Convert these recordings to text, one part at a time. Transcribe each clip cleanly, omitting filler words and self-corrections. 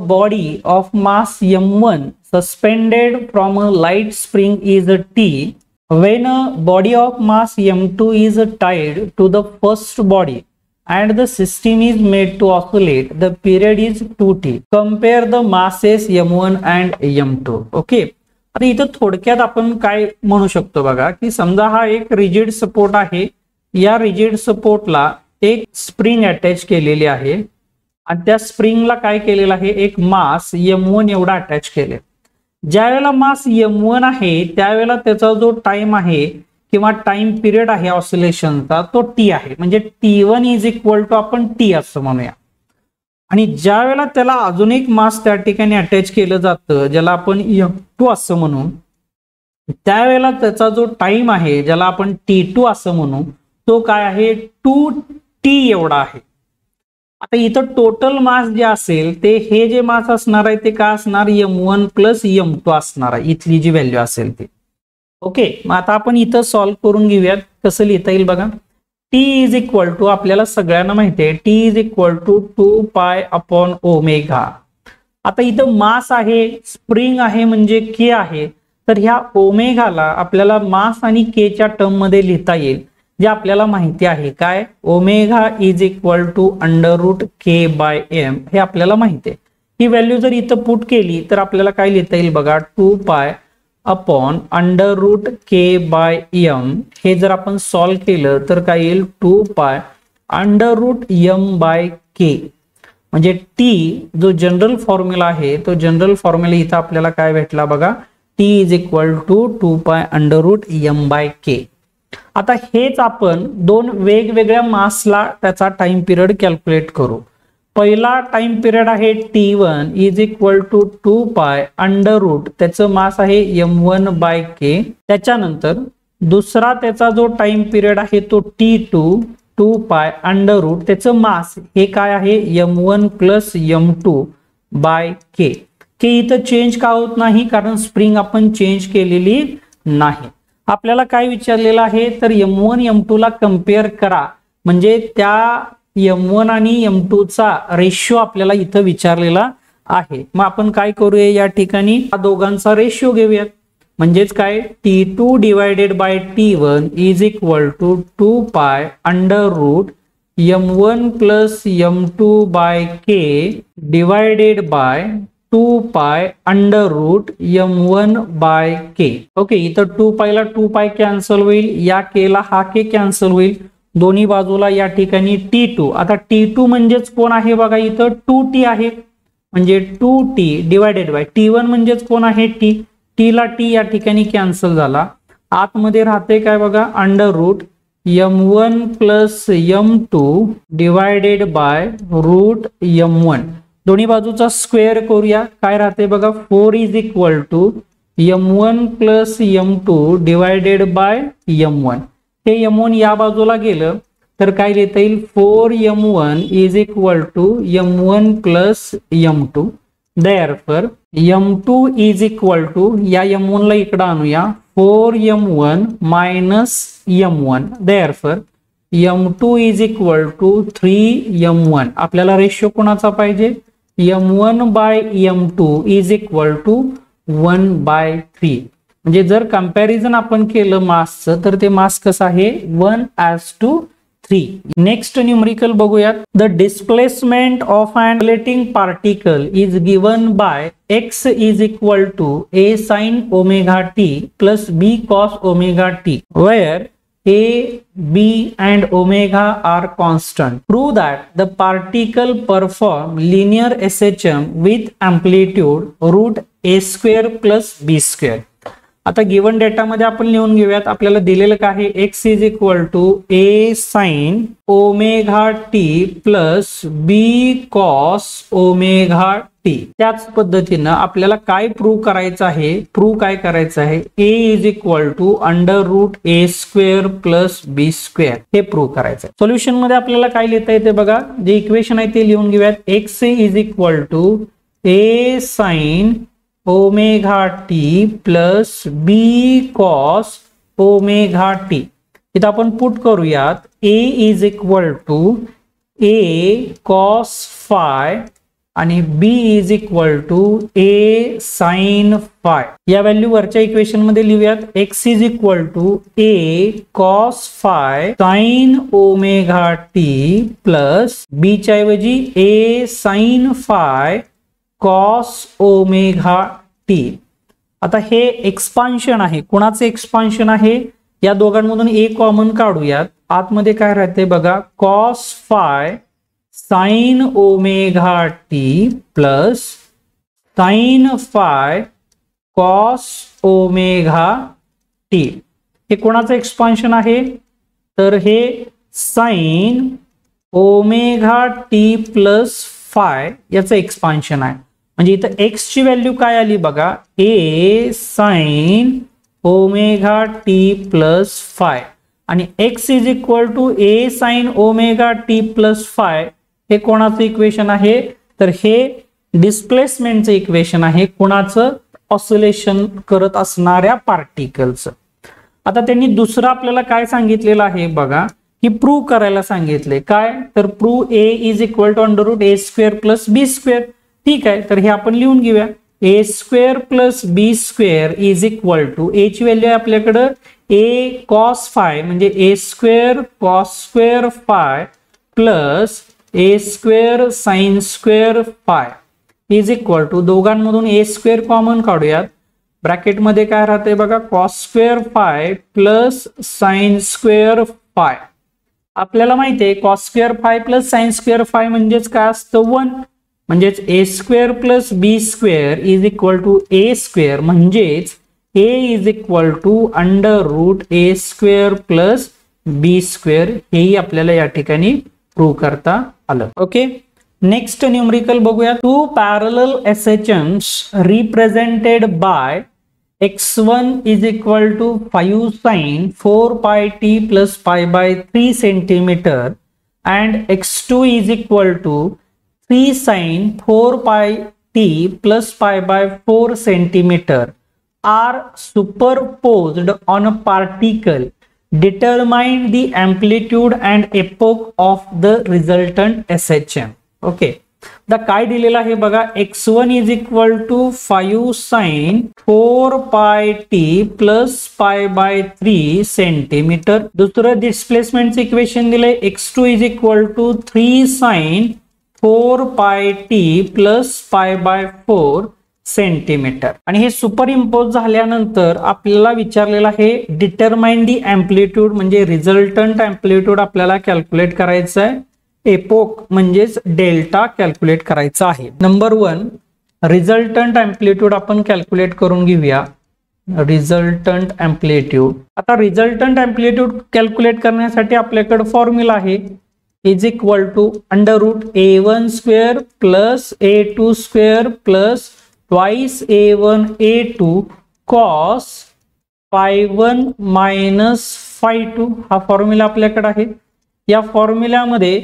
body of mass m1 suspended from a light spring is a t. When a body of mass m2 is tied to the first body and the system is made to oscillate, the period is 2t. Compare the masses m1 and m2. Okay. आता इथं थोडक्यात आपण काय म्हणू शकतो बघा की समजा हा एक रिजिड सपोर्ट आहे, या रिजिड सपोर्टला एक स्प्रिंग अटॅच केलेली आहे आणि त्या स्प्रिंगला काय केलेलं आहे, एक मास m1 एवढा अटॅच केले. ज्या वेळेला मास m1 आहे त्यावेळेला त्याचा जो टाइम आहे किंवा टाइम पिरियड आहे ऑसिलेशनचा तो t आहे, म्हणजे t1 इज इक्वल टू आपण t असं म्हणूया. आणि ज्या वेळेला त्याला अजून एक मास त्या ठिकाणी अटॅच केलं जातं ज्याला आपण m2 असं म्हणू, त्यावेळेला त्याचा जो टाइम आहे ज्याला आपण t2 असं म्हणू तो काय आहे 2t एवढा आहे. आता इथं टोटल मास जे असेल ते हे जे मास असणार आहे ते काय असणार, m1 प्लस m2 असणार आहे, इथली जी व्हॅल्यू असेल ती. ओके, मग आता आपण इथं सॉल्व्ह करून घेऊयात. कसं लिहिता येईल बघा. t इज इक्वल टू, आपल्याला सगळ्यांना माहिती आहे t is equal to 2 pi upon omega. आता इथं मास आहे, स्प्रिंग आहे म्हणजे k आहे, तर ह्या ओमेगाला आपल्याला मास आणि k च्या टर्म मध्ये लिहिता येईल जे आपल्याला माहिती आहे. काय, omega is equal to under root k by m, हे आपल्याला माहिती आहे. ही व्हॅल्यू जर इथं पुट केली तर आपल्याला काय लिहिता येईल बघा, 2 pi upon under root k by m. हे जर आपण सॉल्व्ह केलं तर काय येईल, 2 pi under root m by k. म्हणजे t जो जनरल फॉर्म्युला आहे तो जनरल फॉर्म्युला इथं आपल्याला काय भेटला बघा, t is equal to 2 pi under root m by k. आता हेच आपण दोन वेगवेगळ्या मासला त्याचा टाइम पिरियड कॅल्क्युलेट करू. पहिला टाइम पिरियड आहे t1 is equal to 2 pi under route, त्याचं मास आहे m1 बाय k. त्याच्यानंतर दुसरा त्याचा जो टाइम पिरियड आहे तो t2 2 पाय अंडर रूट, त्याचं मास हे काय आहे m1 plus m2 by k. k इथं चेंज का होत नाही, कारण स्प्रिंग आपण चेंज केलेली नाही. आपल्याला काय विचारलेलं आहे, तर m1 m2 ला कम्पेअर करा, म्हणजे त्या m1 आणि m2 चा रेशिओ आपल्याला इथं विचारलेला आहे. मग आपण काय करूया, या ठिकाणी या दोघांचा रेशिओ घेऊयात. म्हणजेच काय, t2 divided by t1 is equal to 2 pi under root m1 plus m2 by k divided by 2 pi under root m1 by k. Okay, इथं 2 पायला 2 पाय कॅन्सल होईल, या k ला हा k कॅन्सल होईल, दोन्ही बाजूला या ठिकाणी t2. आता t2 म्हणजेच कोण आहे बघा, इथं 2t आहे, म्हणजे 2t डिवायडेड बाय t1 म्हणजेच कोण आहे t. t ला t या ठिकाणी कॅन्सल झाला, आतमध्ये राहते काय बघा, under root m1 plus m2 divided by root m1. दोन्ही बाजूचा स्क्वेअर करूया, काय राहते बघा, 4 is equal to m1 plus m2 divided by m1. हे m1 या बाजूला गेलं तर काय लिहिता येईल, 4m1 is equal to m1 plus m2. Therefore m2 is equal to, या m1 ला इकडे आणूया, 4m1 minus m1. Therefore m2 is equal to 3m1. आपल्याला रेशिओ कोणाचा पाहिजे, m1 by m2 is equal to 1 by 3. म्हणजे जर कंपॅरिझन आपण केलं मासचं तर ते मास कसं आहे, 1:3. नेक्स्ट न्यूमरिकल बघूयात. The displacement of an oscillating particle is given by x is equal to a sin omega t plus b cos omega t, where a, b and omega are constant. Prove that the particle perform linear SHM with amplitude root a square plus b square. आता given data मध्ये आपण लिहून घेऊयात. आपल्याला दिलेलं काय आहे, x is equal to a sin omega t plus b cos omega t. त्याच पद्धतीनं आपल्याला काय प्रूव्ह करायचं आहे, प्रूव्ह काय करायचं आहे, a is equal to under root a square plus b square, हे प्रूव्ह करायचं आहे. सोल्युशन मध्ये आपल्याला काय लिहिता येते बघा, जे इक्वेशन आहे ते लिहून घेऊयात. x is equal to a sin omega t plus b cos omega t. इथं आपण पुट करूयात, a is equal to a cos phi आणि b is equal to a sine phi. या व्हॅल्यू वरच्या इक्वेशन मध्ये लिहूयात. x is equal to a cos phi sine omega t plus b च्या ऐवजी a sine phi cos omega t. आता हे expansion आहे. कुणाचे एक्सपान्शन आहे? या दोघांमधून a कॉमन काढूयात. आतमध्ये काय राहते बघा, cos phi sine omega t plus sign phi cos omega T. हे कोणाचं एक्सपान्शन आहे? तर हे sign omega t plus five याचं एक्सपान्शन आहे. म्हणजे इथं x ची व्हॅल्यू काय आली बघा, a sine omega t plus phi आणि x is equal to a sine omega t plus phi. हे कोणाचं इक्वेशन आहे? तर हे डिस्प्लेसमेंटचं इक्वेशन आहे. कोणाचं? ऑसिलेशन करत असणाऱ्या पार्टिकलचं. आता त्यांनी दुसरं आपल्याला काय सांगितलेलं आहे बघा, की प्रूव्ह करायला सांगितले. काय? तर prove a is equal to under root a square plus b square. ठीक आहे, तर हे आपण लिहून घेऊया. a square plus b square is equal to a ची व्हॅल्यू आहे आपल्याकडं a कॉस फाय म्हणजे a square cos square phi plus a square sine square phi is equal to दोघांमधून a स्क्वेअर कॉमन काढूयात. ब्रॅकेट मध्ये काय राहते बघा, cos square phi plus sine square five. आपल्याला माहिती आहे cos square phi plus sine square phi म्हणजेच काय असतं, 1. म्हणजेच a square plus b square is equal to a square म्हणजेच a is equal to under root a square plus b square. हेही आपल्याला या ठिकाणी प्रूव्ह करता आलं. ओके, नेक्स्ट न्यूमरिकल बघूया. Two parallel SHMs represented by x1 is equal to 5 sin 4 pi t plus pi by 3 centimeter and x2 is equal to 3 sin 4 pi t plus pi by 4 centimeter are superposed on a particle. Determine the amplitude and epoch of the resultant SHM. Okay. The काय दिलेला आहे बघा, x1 is equal to 5 sin 4 pi t plus pi by 3 centimetre. दुसरं डिस्प्लेसमेंटचं equation दिलंय x2 is equal to 3 sin 4 pi t plus pi by 4 centimetre. आणि हे superimpose झाल्यानंतर आपल्याला विचारलेलं आहे डिटरमाइन दी एम्प्लिट्यूड म्हणजे रिझल्टंट एम्प्लिट्यूड आपल्याला कॅल्क्युलेट करायचं आहे. एपोक म्हणजेच डेल्टा कॅल्क्युलेट करायचा आहे. नंबर 1 रिझल्टंट एम्प्लिट्यूड आपण कॅल्क्युलेट करून घेऊया. Resultant amplitude. आता रिझल्टंट एम्प्लिट्यूड कॅल्क्युलेट करण्यासाठी आपल्याकडे फॉर्म्युला आहे is equal to under root a1 square plus a2 square plus twice a1 a2 cos phi1 minus phi2. हा फॉर्म्युला आपल्याकडे आहे. या फॉर्म्युल्यामध्ये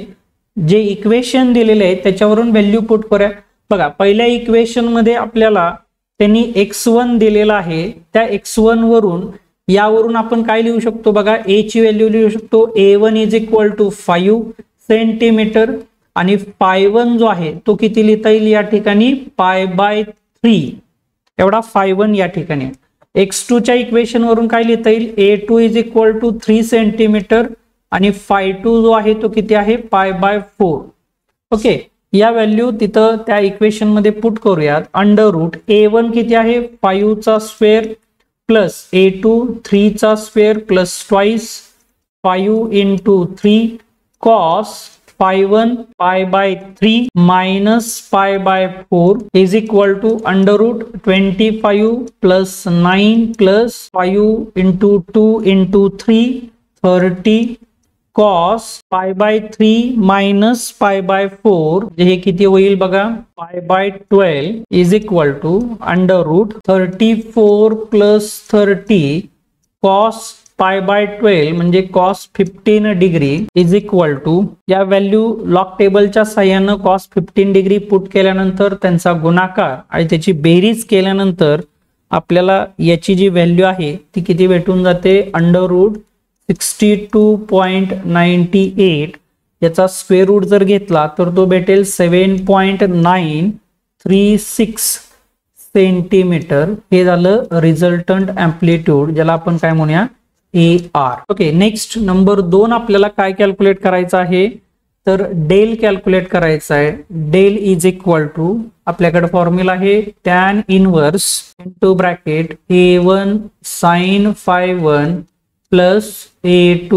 जे इक्वेशन दिलेले आहे त्याच्यावरून व्हॅल्यू पुट करूया. बघा, पहिल्या इक्वेशन मध्ये आपल्याला त्यांनी x1 दिलेला आहे. त्या x1 वरून यावरून आपण काय लिहू शकतो बघा, a ची व्हॅल्यू लिहू शकतो a1 is equal to 5 centimetre आणि phi1 जो आहे तो किती लिहिता येईल या ठिकाणी पाय बाय 3 एवढा phi1 या ठिकाणी. x2 च्या इक्वेशन वरून काय लिहिता येईल a2 is equal to 3 centimetre आणि phi2 जो आहे तो किती आहे पाय बाय 4. ओके, या व्हॅल्यू तिथं त्या इक्वेशन मध्ये पुट करूयात. अंडर रूट a1 किती आहे 5 चा स्क्वेअर प्लस a2 3 चा square plus twice 5 into 3 cos phi1 pi by 3 minus pi by 4 is equal to under root 25 plus 9 plus 5 into 2 into 3 30 cos pi by 3 minus pi by 4 हे किती होईल बघा pi by 12 is equal to under root 34 plus 30 cos pi by 12 म्हणजे cos 15 degree is equal to या value log टेबलच्या साहाय्याने cos 15 degree put केल्यानंतर त्यांचा गुणाकार आणि त्याची बेरीज केल्यानंतर आपल्याला याची जी व्हॅल्यू आहे ती किती भेटून जाते अंडर रूट 62.98 याचा स्क्वेअर रूट जर घेतला तर तो भेटेल 7.936 सेंटीमीटर. हे झालं रिझल्टंट अँप्लिट्यूड, ज्याला आपण काय म्हणूया AR. ओके, नेक्स्ट नंबर 2 आपल्याला काय कॅल्क्युलेट करायचं आहे तर डेल कॅल्क्युलेट करायचं आहे. डेल इज इक्वल टू, आपल्याकडे फॉर्म्युला आहे tan inverse into bracket A1 sin phi1 plus A2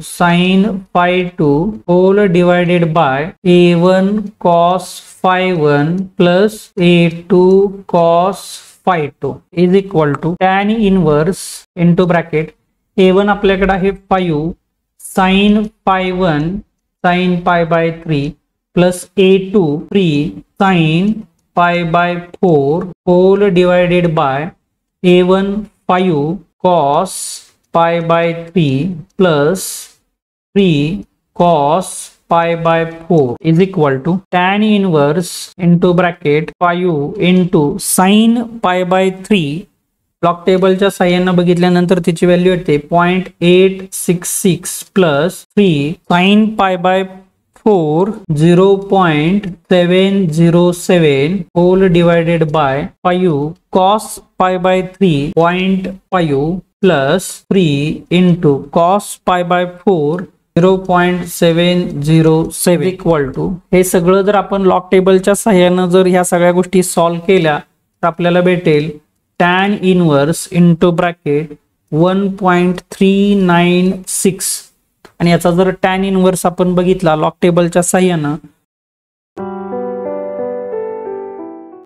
sin phi2 whole divided by A1 cos phi1 plus A2 cos phi2 is equal to tan inverse into bracket A1 आपल्याकडे आहे 5 sin phi1 sin pi by 3 plus A2 3 sin pi by 4 whole divided by A1 5 cos pi by 3 plus 3 cos pi by 4 is equal to tan inverse into bracket 5 into sin pi by 3. Block टेबलच्या साह्याने बघितल्यानंतर तिची value येते 0.866 plus 3 sin pi by 4 0.707 whole divided by 5 cos pi by 3 0.5 plus 3 into cos pi by 4 0.707 equal to, हे सगळं जर आपण log टेबलच्या सहाय्याने जर ह्या सगळ्या गोष्टी सॉल्व्ह केल्या तर आपल्याला भेटेल tan इनवर्स इंटू ब्रॅकेट 1.396 आणि याचा जर tan इनवर्स आपण बघितला लॉग टेबलच्या सहाय्याने